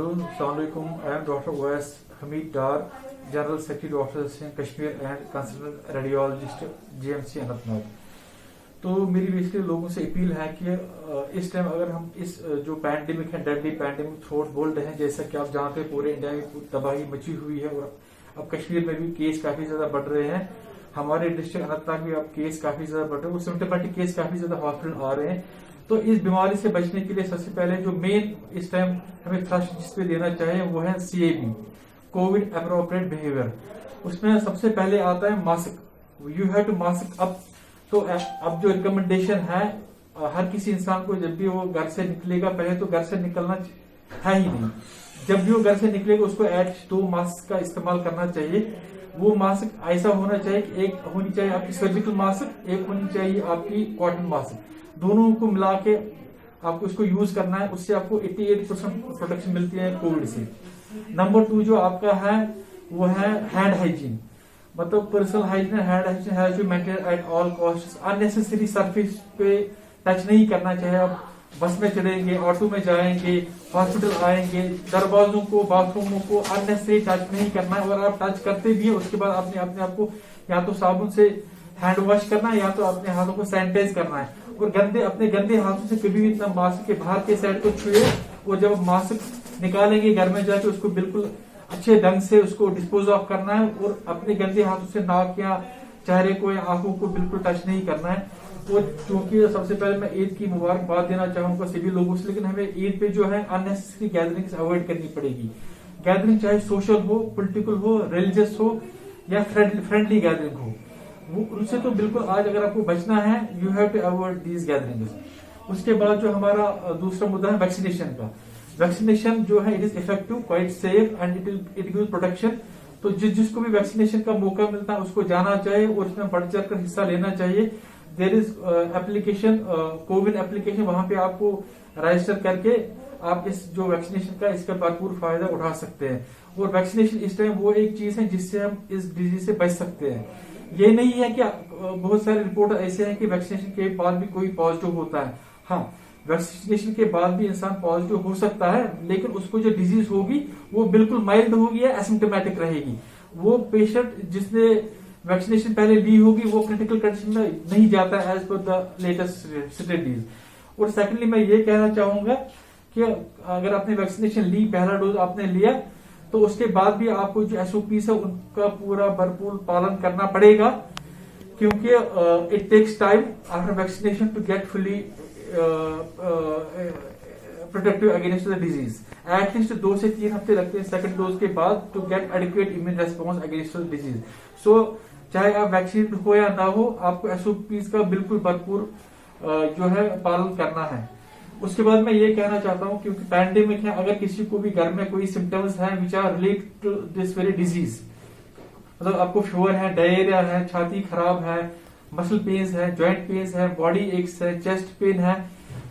Hello, Assalamualaikum. I am Dr. Oais Hamid Dar, General Secretary Doctor Association Kashmir and Consultant Radiologist GMC Anantnag. तो मेरी basically लोगों से appeal है कि इस टाइम अगर हम इस जो पैंडेमिक है, डेडली पैंडेमिक थ्रू आउट बोल रहे हैं, जैसा कि आप जानते हैं पूरे इंडिया में तबाही मची हुई है और अब कश्मीर में भी केस काफी ज्यादा बढ़ रहे हैं। हमारे डिस्ट्रिक्ट अनंतनाग में अब केस काफी ज्यादा बढ़ रहे हैं और सिम्टोमेटिक केस काफी ज्यादा हॉस्पिटल आ रहे हैं। तो इस बीमारी से बचने के लिए सबसे पहले जो मेन इस टाइम हमें थ्रस्ट जिस पे देना चाहिए वो है CAB, कोविड अप्रोप्रिएट बिहेवियर। उसमें सबसे पहले आता है mask, you have to mask up. तो अब जो रिकमेंडेशन है हर किसी इंसान को जब भी वो घर से निकलेगा, पहले तो घर से निकलना है ही नहीं, जब भी वो घर से निकलेगा उसको एट 2 मास्क का इस्तेमाल करना चाहिए। वो मास्क ऐसा होना चाहिए कि एक होनी चाहिए आपकी सर्जिकल मास्क, एक होनी चाहिए आपकी कॉटन मास्क, दोनों को मिला के आपको इसको यूज करना है। उससे आपको 88% प्रोटेक्शन मिलती है कोविड से। नंबर 2 जो आपका है वो है हैंड हाइजीन, मतलब personal hygiene, hand hygiene has to maintain at all cost. Unnecessary surface पे टच नहीं करना चाहिए। आप बस में चढ़ेंगे, ऑटो में जाएंगे, हॉस्पिटल आएंगे, दरवाजों को, बाथरूमों को अननेसेसरी टच नहीं करना है। और आप टच करते भी है उसके बाद आपने अपने आप को या तो साबुन से हैंड वॉश करना है या तो अपने हाथों को सैनिटाइज करना है। और अपने गंदे हाथों से कभी भी इतना मास्क के बाहर के साइड को छुए और जब मास्क निकालेंगे घर में जाके उसको बिल्कुल अच्छे ढंग से उसको डिस्पोज ऑफ करना है। और अपने गंदे हाथों से नाक या चेहरे को या आंखों को बिल्कुल टच नहीं करना है। और क्योंकि सबसे पहले मैं ईद की मुबारकबाद देना चाहूंगा सभी लोगों से, लेकिन हमें ईद पे जो है अननेसेसरी गैदरिंग्स अवॉइड करनी पड़ेगी। गैदरिंग चाहे सोशल हो, पॉलिटिकल हो, रिलीजियस हो या फ्रेंडली गैदरिंग हो, वो उनसे तो बिल्कुल आज अगर आपको बचना है you have to avoid these gatherings. उसके बाद जो हमारा दूसरा मुद्दा है वैक्सीनेशन का। वैक्सीनेशन जो है it is effective, quite safe and it gives protection. तो जिसको भी वैक्सीनेशन का मौका मिलता है उसको जाना चाहिए और इसमें बढ़ चढ़ कर हिस्सा लेना चाहिए। There is application, CoWIN application, वहां पे आपको रजिस्टर करके आप इस जो वैक्सीनेशन का इसका भरपूर फायदा उठा सकते हैं। और वैक्सीनेशन इस टाइम वो एक चीज है जिससे हम इस डिजीज से बच सकते हैं। ये नहीं है कि बहुत सारे रिपोर्ट ऐसे हैं कि वैक्सीनेशन के बाद भी कोई पॉजिटिव होता है। हाँ, वैक्सीनेशन के बाद भी इंसान पॉजिटिव हो सकता है, लेकिन उसको जो डिजीज होगी वो बिल्कुल माइल्ड होगी या एसिम्टोमेटिक रहेगी। वो पेशेंट जिसने वैक्सीनेशन पहले ली होगी वो क्रिटिकल कंडीशन में नहीं जाता है as per the latest studies. और सेकेंडली मैं ये कहना चाहूंगा कि अगर आपने वैक्सीनेशन ली, पहला डोज आपने लिया, तो उसके बाद भी आपको जो SOPs है उनका पूरा भरपूर पालन करना पड़ेगा, क्योंकि it takes time after vaccination to get fully protective against the disease. At least 2 से 3 हफ्ते लगते हैं सेकंड डोज के बाद to get adequate immune response against the disease. So चाहे आप वैक्सीन हो या ना हो, आपको SOPs का बिल्कुल भरपूर जो है पालन करना है। उसके बाद मैं ये कहना चाहता हूं क्योंकि पैंडेमिक है, अगर किसी को भी घर में कोई सिम्टम्स है which are related to this very disease, मतलब आपको फीवर है, डायरिया है, छाती खराब है, मसल पेन्स है, जॉइंट पेन्स है, बॉडी एक्स है, चेस्ट पेन है,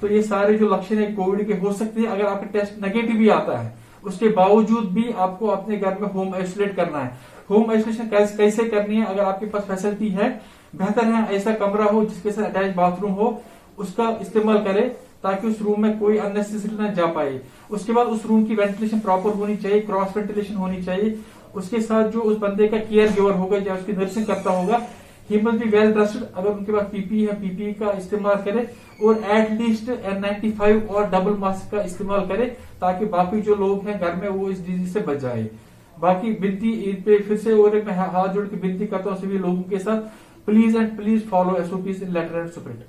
तो ये सारे जो लक्षण है कोविड के हो सकते हैं। अगर आपका टेस्ट नेगेटिव भी आता है उसके बावजूद भी आपको अपने घर में होम आइसोलेट करना है। होम आइसोलेशन कैसे करनी है? अगर आपके पास फैसिलिटी है, बेहतर है ऐसा कमरा हो जिसके साथ अटैच बाथरूम हो, उसका इस्तेमाल करें ताकि उस रूम में कोई अननेसेसरी ना जा पाए। उसके बाद उस रूम की वेंटिलेशन प्रॉपर होनी चाहिए, क्रॉस वेंटिलेशन होनी चाहिए। उसके साथ जो उस बंदे का केयर गिवर होगा या उसकी नर्सिंग करता होगा, he must be well dressed. अगर उनके पास PPE है, PPE का इस्तेमाल करें और एटलीस्ट N95 और डबल मास्क का इस्तेमाल करें ताकि बाकी जो लोग हैं घर में वो इस डिजीज से बच जाए। बाकी विनती ईद पे फिर से और मैं हाथ जोड़ के विनती करता हूँ सभी लोगों के साथ, please and please follow SOPs in letter and spirit.